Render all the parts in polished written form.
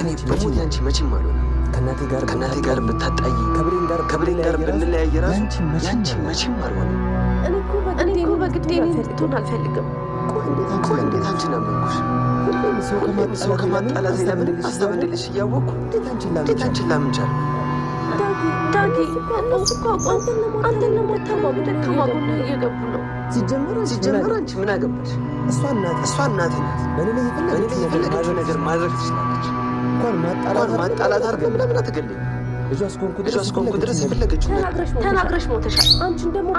በሞት ያንቺ መቼም አልሆነም። ከእናቴ ጋር ብታጣይ ከብሌን ጋር ብንለያይ ራሱ ያንቺ መቼም አልሆነም። እኔ እኮ በግዴ እንድትሆን አልፈልግም። ቆይ እንዴት አንቺን አመንኩሽ? ሁሌም ሰው ከማጣላት ለምን ሀሳብ እንደሌለሽ እያወቅኩ እንዴት አንቺን ላምን ቻልኩ? ዳጊ እነሱ እኮ አንተን ለማታማሙ ደካማ ጎን እየገቡ ነው። ሲጀመር አንቺ ምን አገባሽ? እሷ እናቴ ናት። በእኔ ላይ የፈለገችው ነገር ማድረግ ትችላለች። እንኳን ማጣላት አድርገን ለምን አትገለኝ? ልጇ እስከሆንኩ ድረስ የፈለገችው ተናግረሽ ሞተሻል። አንቺን ደግሞ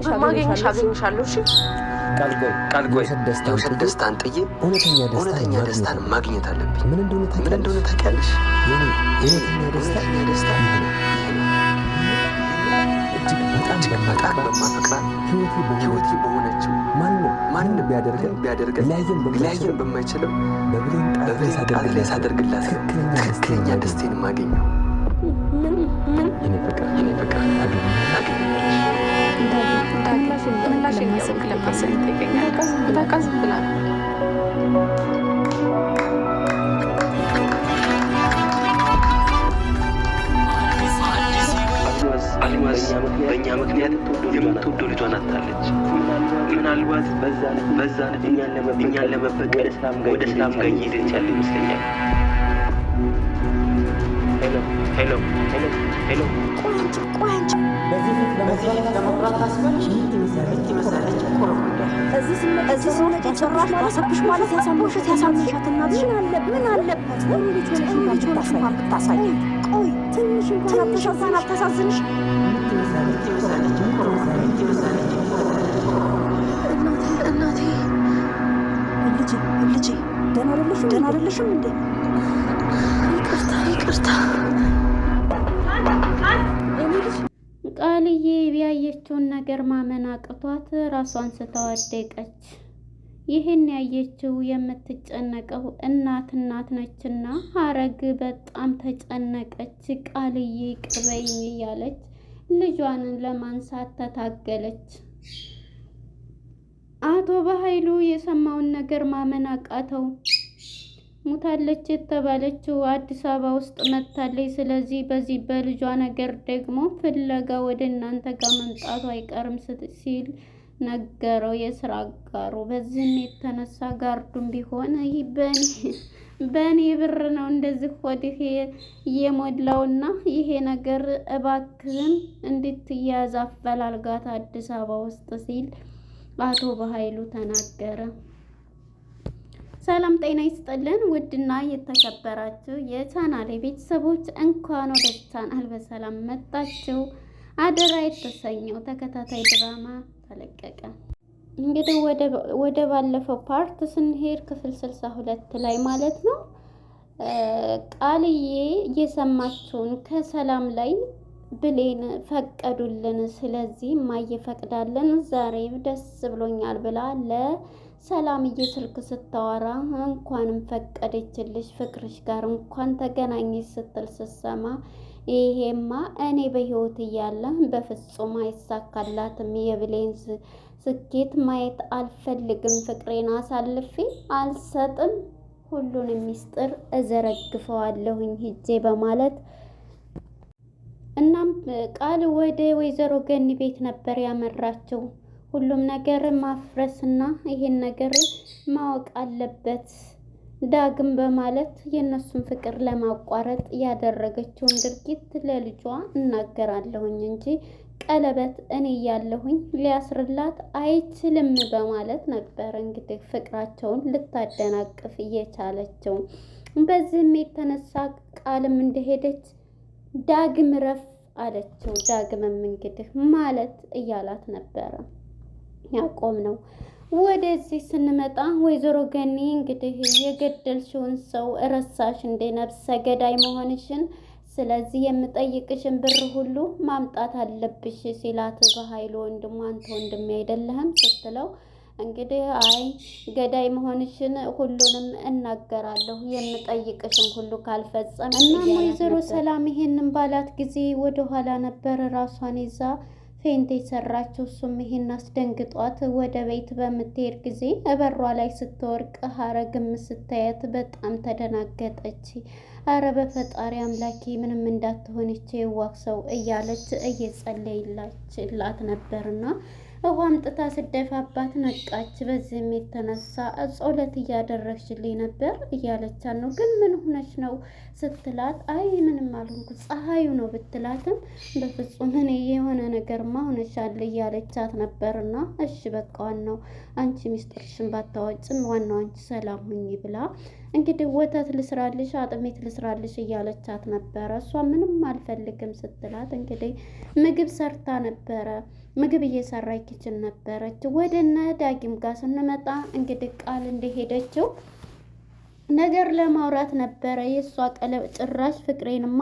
በማገኝሽ አገኝሻለሁ። እሺ ቃል ቆይ የውሸት ደስታን ጥዬ እውነተኛ ደስታን ማግኘት አለብኝ። ምን እንደሆነ ታውቂያለሽ? የእውነተኛ ደስታ እጅግ በጣም በማፈቅራት ህይወቴ በሆነችው ማንም ቢያደርገን ሊያየን በማይችለው በብሌን ጣት ላይ ሳደርግላት ትክክለኛ ደስታን ማገኘው። የኔ ፍቅር አልማዝ በእኛ ምክንያት የምትወደው ልጇን አጣለች። ምናልባት በዛ ልጅ እኛን ለመበቀል ወደ እስላም ጋር እየሄደች ያለ ይመስለኛል። ሄሎ ቆይ አንቺ በዚህ ለመብራት ታስበልሽ ትመሰለች ኮረኮንዳ እዚህ ስመጣ ጭራሽ ባሰብሽ ማለት ያሳምሻት እናትሽ ምን አለበት ልጅ እንኳን ብታሳይ። ቆይ ትንሽ እንኳን አታሳዝንሽ? እናቴ ልጄ ደህና አይደለሽም እንዴ? ይቅርታ ቃልዬ ያየችውን ነገር ማመን አቅቷት ራሷን ስተወደቀች። ይህን ያየችው የምትጨነቀው እናት ነችና ሀረግ በጣም ተጨነቀች። ቃልዬ ቅርበኝ እያለች ልጇን ለማንሳት ተታገለች። አቶ በኃይሉ የሰማውን ነገር ማመን አቃተው። ሙታለች የተባለችው አዲስ አበባ ውስጥ መጥታለች። ስለዚህ በዚህ በልጇ ነገር ደግሞ ፍለጋ ወደ እናንተ ጋር መምጣቱ አይቀርም ሲል ነገረው የስራ አጋሩ። በዚህም የተነሳ ጋርዱም ቢሆን ይህ በእኔ ብር ነው እንደዚህ ወዲህ የሞላውና ይሄ ነገር እባክህን እንድትያዝ አፈላልጋት አዲስ አበባ ውስጥ ሲል አቶ በኃይሉ ተናገረ። ሰላም ጤና ይስጥልን። ውድና የተከበራችሁ የቻናሌ ቤተሰቦች እንኳን ወደ ቻናል በሰላም መጣችሁ። አደራ የተሰኘው ተከታታይ ድራማ ተለቀቀ። እንግዲህ ወደ ባለፈው ፓርት ስንሄድ ክፍል 62 ላይ ማለት ነው ቃልዬ የሰማችውን ከሰላም ላይ ብሌን ፈቀዱልን፣ ስለዚህ ማየፈቅዳለን ዛሬ ደስ ብሎኛል ብላ ሰላምዬ ስልክ ስታወራ እንኳንም ፈቀደችልሽ ፍቅርሽ ጋር እንኳን ተገናኘች ስትል ስትሰማ ይሄማ እኔ በህይወት እያለ በፍጹም አይሳካላትም። የብሌን ስኬት ማየት አልፈልግም። ፍቅሬን አሳልፌ አልሰጥም። ሁሉንም ሚስጥር እዘረግፈዋለሁኝ ሂጄ በማለት እናም ቃል ወደ ወይዘሮ ገኒ ቤት ነበር ያመራቸው። ሁሉም ነገር ማፍረስና ይሄን ነገር ማወቅ አለበት ዳግም በማለት የነሱን ፍቅር ለማቋረጥ ያደረገችውን ድርጊት ለልጇ እናገራለሁኝ እንጂ ቀለበት እኔ ያለሁኝ ሊያስርላት አይችልም በማለት ነበር እንግዲህ ፍቅራቸውን ልታደናቅፍ እየቻለችው። በዚህም የተነሳ ቃልም እንደሄደች ዳግም ረፍ አለችው። ዳግምም እንግዲህ ማለት እያላት ነበረ ያቆም ነው። ወደዚህ ስንመጣ ወይዘሮ ገኒ እንግዲህ የገደልሽውን ሰው ረሳሽ እንደ ነፍሰ ገዳይ መሆንሽን፣ ስለዚህ የምጠይቅሽን ብር ሁሉ ማምጣት አለብሽ ሲላት በኃይሉ ወንድሙ አንተ ወንድሜ አይደለህም ስትለው እንግዲህ አይ ገዳይ መሆንሽን ሁሉንም እናገራለሁ የምጠይቅሽን ሁሉ ካልፈጸም እና ወይዘሮ ሰላም ይሄንን ባላት ጊዜ ወደ ኋላ ነበር ራሷን ይዛ ፌንት የሰራችው። እሱም ይሄን አስደንግጧት ወደ ቤት በምትሄድ ጊዜ በሯ ላይ ስትወርቅ ሀረግም ስታያት በጣም ተደናገጠች። አረ በፈጣሪ አምላኬ ምንም እንዳትሆን ይቼ የዋህ ሰው እያለች እየጸለይላችላት ነበርና ውሃ አምጥታ ስደፋባት ነቃች። በዚህም የተነሳ ጸሎት እያደረግሽልኝ ነበር እያለቻት ነው። ግን ምን ሆነች ነው ስትላት አይ ምንም አልሆንኩ ፀሐዩ ነው ብትላትም በፍጹም እኔ የሆነ ነገርማ ሆነሻል እያለቻት ነበርና እሺ በቃ ዋናው አንቺ ሚስጥርሽን ባታወጭም ዋናው አንቺ ሰላም ሁኚ ብላ እንግዲህ ወተት ልስራልሽ አጥሜት ልስራልሽ እያለቻት ነበረ። እሷ ምንም አልፈልግም ስትላት እንግዲህ ምግብ ሰርታ ነበረ። ምግብ እየሰራች ኪችን ነበረች። ወደ እነ ዳጊም ጋር ስንመጣ እንግዲህ ቃል እንደሄደችው ነገር ለማውራት ነበረ። የእሷ ቀለብ ጭራሽ ፍቅሬንማ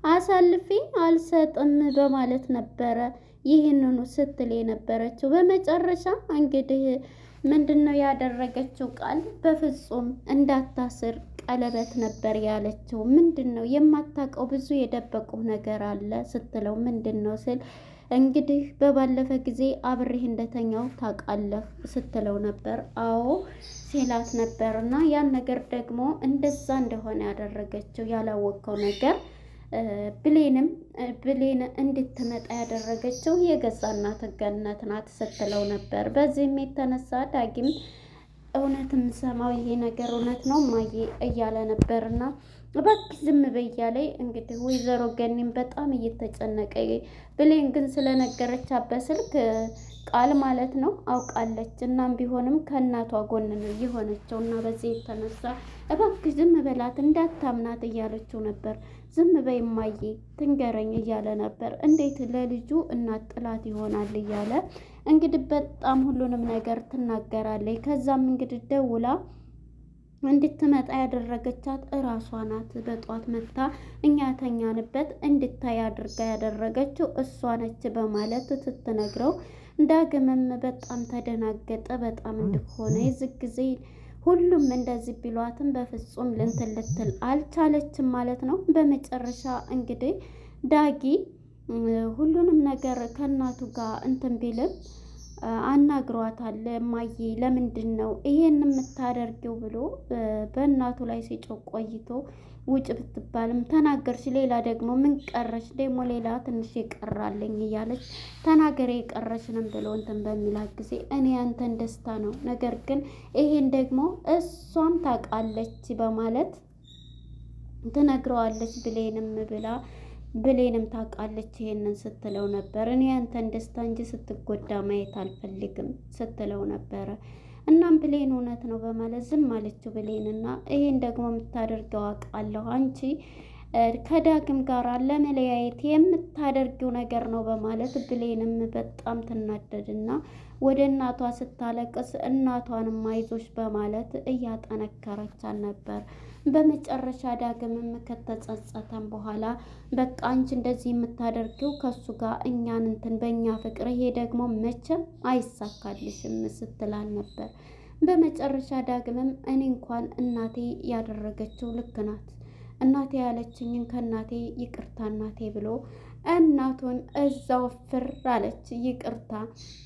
አሳልፌ አልሰጥም በማለት ነበረ ይህንኑ ስትል የነበረችው። በመጨረሻ እንግዲህ ምንድን ነው ያደረገችው? ቃል በፍጹም እንዳታስር ቀለበት ነበር ያለችው። ምንድን ነው የማታውቀው ብዙ የደበቁ ነገር አለ ስትለው ምንድን ነው ስል እንግዲህ በባለፈ ጊዜ አብሬህ እንደተኛው ታውቃለህ ስትለው ነበር። አዎ ሲላት ነበር። እና ያን ነገር ደግሞ እንደዛ እንደሆነ ያደረገችው ያላወቀው ነገር ብሌን እንድትመጣ ያደረገችው የገዛ እናት ገነት ናት ስትለው ነበር። በዚህም የተነሳ ዳጊም እውነት የምሰማው ይሄ ነገር እውነት ነው ማዬ እያለ ነበርና እባክሽ ዝም በይ እያለኝ እንግዲህ ወይዘሮ ገኒም በጣም እየተጨነቀ ብሌን ግን ስለነገረቻት በስልክ ቃል ማለት ነው አውቃለች። እናም ቢሆንም ከእናቷ ጎን ነው የሆነችው እና በዚህ የተነሳ እባክሽ ዝም በላት እንዳታምናት እያለችው ነበር። ዝም በይ እማዬ ትንገረኝ እያለ ነበር። እንዴት ለልጁ እናት ጥላት ይሆናል እያለ እንግዲህ በጣም ሁሉንም ነገር ትናገራለች። ከዛም እንግዲህ ደውላ እንድትመጣ ያደረገቻት እራሷ ናት። በጧት መታ እኛ ተኛንበት እንድታይ አድርጋ ያደረገችው እሷ ነች በማለት ስትነግረው ዳግምም በጣም ተደናገጠ። በጣም እንደሆነ የዚህ ጊዜ ሁሉም እንደዚህ ቢሏትም በፍጹም ልትል አልቻለችም ማለት ነው። በመጨረሻ እንግዲህ ዳጊ ሁሉንም ነገር ከእናቱ ጋር እንትን ቢልም አናግሯታል። እማዬ ለምንድን ነው ይሄን የምታደርጊው ብሎ በእናቱ ላይ ሲጮህ ቆይቶ ውጭ ብትባልም ተናገርሽ፣ ሌላ ደግሞ ምን ቀረሽ ደግሞ ሌላ ትንሽ የቀራለኝ እያለች ተናገሬ የቀረሽንም ብሎ እንትን በሚላት ጊዜ እኔ ያንተን ደስታ ነው፣ ነገር ግን ይሄን ደግሞ እሷም ታውቃለች በማለት ትነግረዋለች። ብሌንም ታውቃለች ይሄንን ስትለው ነበር። እኔ ያንተን ደስታ እንጂ ስትጎዳ ማየት አልፈልግም ስትለው ነበረ። እናም ብሌን እውነት ነው በማለት ዝም አለችው ብሌንና ይሄን ደግሞ የምታደርገው አውቃለሁ አንቺ ከዳግም ጋር ለመለያየት የምታደርጊው ነገር ነው በማለት ብሌንም በጣም ትናደድና ወደ እናቷ ስታለቅስ እናቷንም አይዞሽ በማለት እያጠነከረቻት ነበር። በመጨረሻ ዳግምም ከተጸጸተም በኋላ በቃ አንቺ እንደዚህ የምታደርጊው ከሱ ጋር እኛን እንትን በእኛ ፍቅር ይሄ ደግሞ መቼም አይሳካልሽም ስትላል ነበር። በመጨረሻ ዳግምም እኔ እንኳን እናቴ ያደረገችው ልክ ናት፣ እናቴ ያለችኝን ከእናቴ ይቅርታ እናቴ ብሎ እናቱን እዛው ፍር አለች። ይቅርታ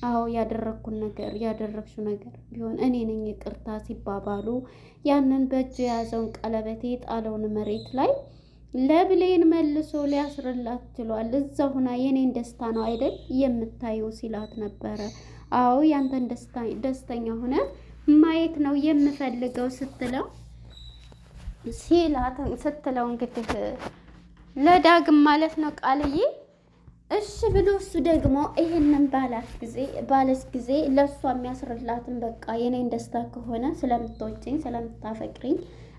አዎ ያደረግሽው ነገር ቢሆን እኔ ነኝ ይቅርታ ሲባባሉ ያንን በእጁ የያዘውን ቀለበት የጣለውን መሬት ላይ ለብሌን መልሶ ሊያስርላት ችሏል። እዛ ሁና የኔን ደስታ ነው አይደል የምታየው ሲላት ነበረ። አዎ ያንተን ደስተኛ ሆነ ማየት ነው የምፈልገው ስትለው እንግዲህ ለዳግም ማለት ነው ቃልዬ እሺ ብሎ እሱ ደግሞ ይሄንን ባለች ጊዜ ለእሷ የሚያስርላትን በቃ የኔን ደስታ ከሆነ ስለምትወጪኝ ስለምታፈቅሪኝ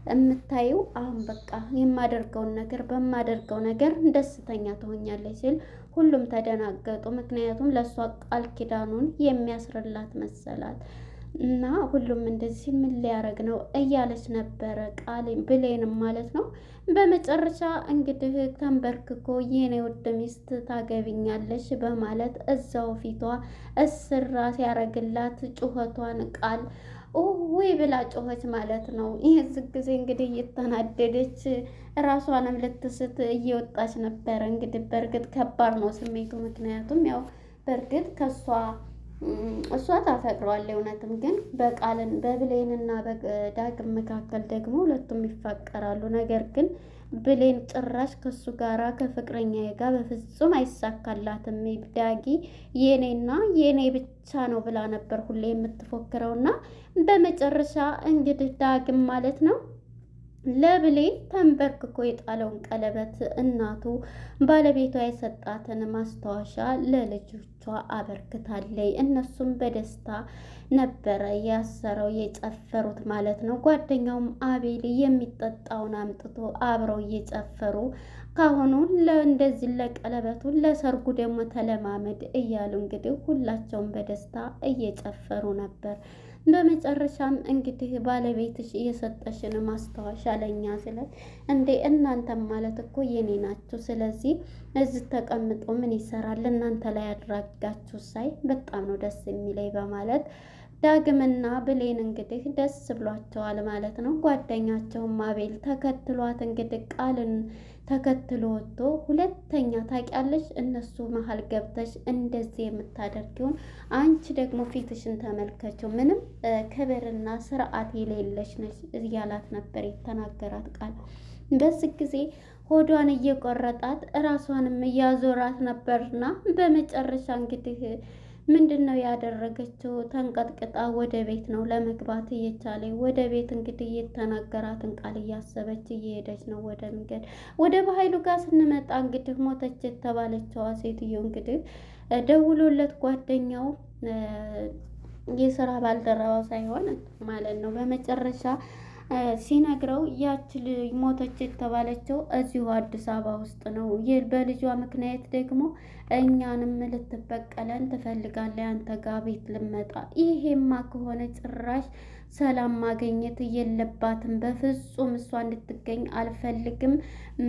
የምታዩ አሁን በቃ በማደርገው ነገር ደስተኛ ትሆኛለች ሲል ሁሉም ተደናገጡ። ምክንያቱም ለእሷ ቃል ኪዳኑን የሚያስርላት መሰላት እና ሁሉም እንደዚህ ምን ሊያረግ ነው እያለች ነበረ ብሌንም ማለት ነው። በመጨረሻ እንግዲህ ተንበርክኮ የኔ ውድ ሚስት ታገቢኛለሽ በማለት እዛው ፊቷ እስራ ሲያረግላት ጩኸቷን ቃል ወይ ብላ ጮኸች ማለት ነው። ይህ ጊዜ እንግዲህ እየተናደደች ራሷንም ልትስት እየወጣች ነበረ። እንግዲህ በእርግጥ ከባድ ነው ስሜቱ። ምክንያቱም ያው በእርግጥ እሷ ታፈቅረዋለች እውነትም፣ ግን በብሌንና በዳግም መካከል ደግሞ ሁለቱም ይፋቀራሉ። ነገር ግን ብሌን ጭራሽ ከሱ ጋራ ከፍቅረኛዬ ጋር በፍጹም አይሳካላትም፣ ዳጊ የኔና የኔ ብቻ ነው ብላ ነበር ሁሌ የምትፎክረውና በመጨረሻ እንግዲህ ዳግም ማለት ነው ለብሌን ተንበርክኮ የጣለውን ቀለበት እናቱ ባለቤቷ የሰጣትን ማስታወሻ ለልጆቿ አበርክታለች። እነሱም በደስታ ነበረ ያሰረው የጨፈሩት ማለት ነው። ጓደኛውም አቤል የሚጠጣውን አምጥቶ አብረው እየጨፈሩ ካሁኑ እንደዚህ ለቀለበቱ ለሰርጉ ደግሞ ተለማመድ እያሉ እንግዲህ ሁላቸውም በደስታ እየጨፈሩ ነበር። በመጨረሻም እንግዲህ ባለቤትሽ የሰጠሽን ማስታወሻ ለኛ ስለ እንዴ እናንተም ማለት እኮ የኔ ናችሁ፣ ስለዚህ እዚህ ተቀምጦ ምን ይሰራል እናንተ ላይ አድራጋችሁ ሳይ በጣም ነው ደስ የሚለኝ በማለት ዳግምና ብሌን እንግዲህ ደስ ብሏቸዋል ማለት ነው። ጓደኛቸውም አቤል ተከትሏት እንግዲህ ቃልን ተከትሎ ወጥቶ ሁለተኛ ታውቂያለሽ እነሱ መሀል ገብተሽ እንደዚህ የምታደርጊውን አንቺ ደግሞ ፊትሽን ተመልከችው ምንም ክብርና ስርዓት የሌለሽ ነሽ እያላት ነበር የተናገራት ቃል። በዚህ ጊዜ ሆዷን እየቆረጣት እራሷንም እያዞራት ነበርና በመጨረሻ እንግዲህ ምንድን ነው ያደረገችው? ተንቀጥቅጣ ወደ ቤት ነው ለመግባት እየቻለ ወደ ቤት እንግዲህ የተናገራትን ቃል እያሰበች እየሄደች ነው ወደ መንገድ። ወደ በኃይሉ ጋር ስንመጣ እንግዲህ ሞተች የተባለችዋ ሴትዮ እንግዲህ ደውሎለት ጓደኛው የስራ ባልደረባው ሳይሆን ማለት ነው በመጨረሻ ሲነግረው ያች ሞተች የተባለችው እዚሁ አዲስ አበባ ውስጥ ነው። በልጇ ምክንያት ደግሞ እኛንም ልትበቀለን ትፈልጋለች አንተ ጋር ቤት ልመጣ። ይሄማ ከሆነ ጭራሽ ሰላም ማግኘት የለባትም በፍጹም። እሷ እንድትገኝ አልፈልግም።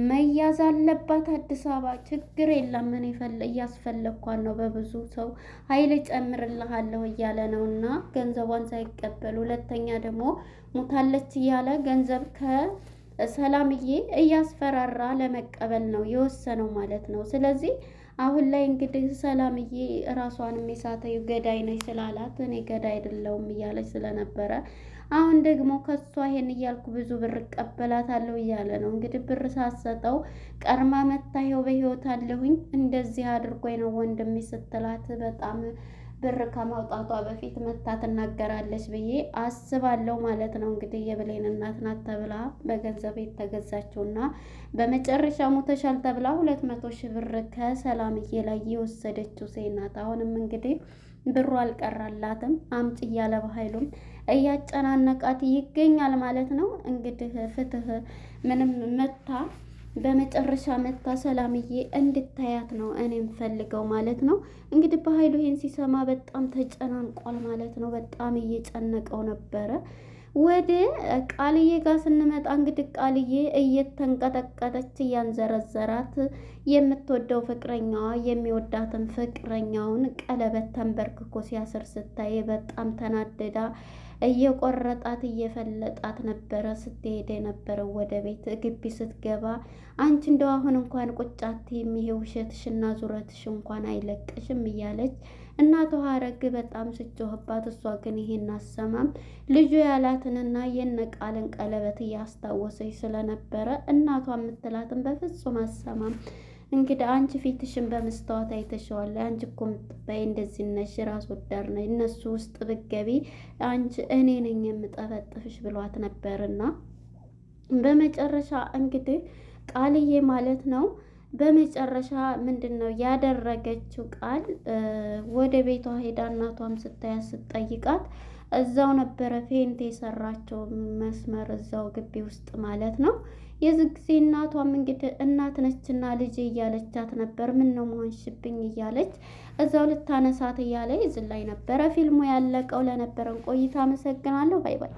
መያዝ አለባት አዲስ አበባ። ችግር የለም ምን እያስፈለግኳን ነው። በብዙ ሰው ኃይል ጨምርልሃለሁ እያለ ነው እና ገንዘቧን ሳይቀበል ሁለተኛ ደግሞ ሙታለች እያለ ገንዘብ ከሰላምዬ እያስፈራራ ለመቀበል ነው የወሰነው ማለት ነው። ስለዚህ አሁን ላይ እንግዲህ ሰላምዬ ራሷንም የሳተው ገዳይ ነች ስላላት እኔ ገዳይ አይደለሁም እያለች ስለነበረ አሁን ደግሞ ከሷ ይሄን እያልኩ ብዙ ብር እቀበላታለሁ እያለ ነው። እንግዲህ ብር ሳሰጠው ቀርማ መታየው በህይወት አለሁኝ እንደዚህ አድርጎኝ ነው ወንድሜ ስትላት በጣም ብር ከማውጣቷ በፊት መታ ትናገራለች ብዬ አስባለሁ ማለት ነው። እንግዲህ የብሌን እናት ናት ተብላ በገንዘብ የተገዛችውና በመጨረሻ ሞተሻል ተብላ 200,000 ብር ከሰላምዬ ላይ የወሰደችው ሴት ናት። አሁንም እንግዲህ ብሩ አልቀራላትም አምጪ እያለ በኃይሉም እያጨናነቃት ይገኛል ማለት ነው። እንግዲህ ፍትህ ምንም መታ በመጨረሻ መታ ሰላምዬ እንድታያት ነው እኔም ፈልገው ማለት ነው። እንግዲህ በኃይሉ ይሄን ሲሰማ በጣም ተጨናንቋል ማለት ነው። በጣም እየጨነቀው ነበረ። ወደ ቃልዬ ጋር ስንመጣ እንግዲህ ቃልዬ እየተንቀጠቀጠች እያንዘረዘራት የምትወደው ፍቅረኛዋ የሚወዳትን ፍቅረኛውን ቀለበት ተንበርክኮ ሲያስር ስታይ በጣም ተናደዳ እየቆረጣት እየፈለጣት ነበረ ስትሄድ የነበረው ወደ ቤት ግቢ ስትገባ አንቺ እንደው አሁን እንኳን ቁጫት የሚሄ ውሸትሽና ዙረትሽ እንኳን አይለቅሽም እያለች እናቷ ሀረግ በጣም ስጮህባት፣ እሷ ግን ይሄን አሰማም። ልጁ ያላትንና የነቃልን ቀለበት እያስታወሰች ስለነበረ እናቷ የምትላትን በፍጹም አሰማም። እንግዲህ አንቺ ፊትሽን በመስታወት አይተሽዋል። አንቺ እኮ የምትባይ እንደዚህ ነሽ፣ ራስ ወዳድ ነሽ። እነሱ ውስጥ ብትገቢ አንቺ እኔ ነኝ የምጠፈጥፍሽ ብሏት ነበርና በመጨረሻ እንግዲህ ቃልዬ ማለት ነው በመጨረሻ ምንድን ነው ያደረገችው? ቃል ወደ ቤቷ ሄዳ እናቷም ስታያት ስትጠይቃት እዛው ነበረ ፌንት የሰራቸው መስመር እዛው ግቢ ውስጥ ማለት ነው። የዚህ ጊዜ እናቷም እንግዲህ እናት ነችና ልጄ እያለቻት ነበር። ምን ነው መሆንሽብኝ እያለች እዛው ልታነሳት እያለ ይዝን ላይ ነበረ ፊልሙ ያለቀው። ለነበረን ቆይታ አመሰግናለሁ። ባይ ባይ።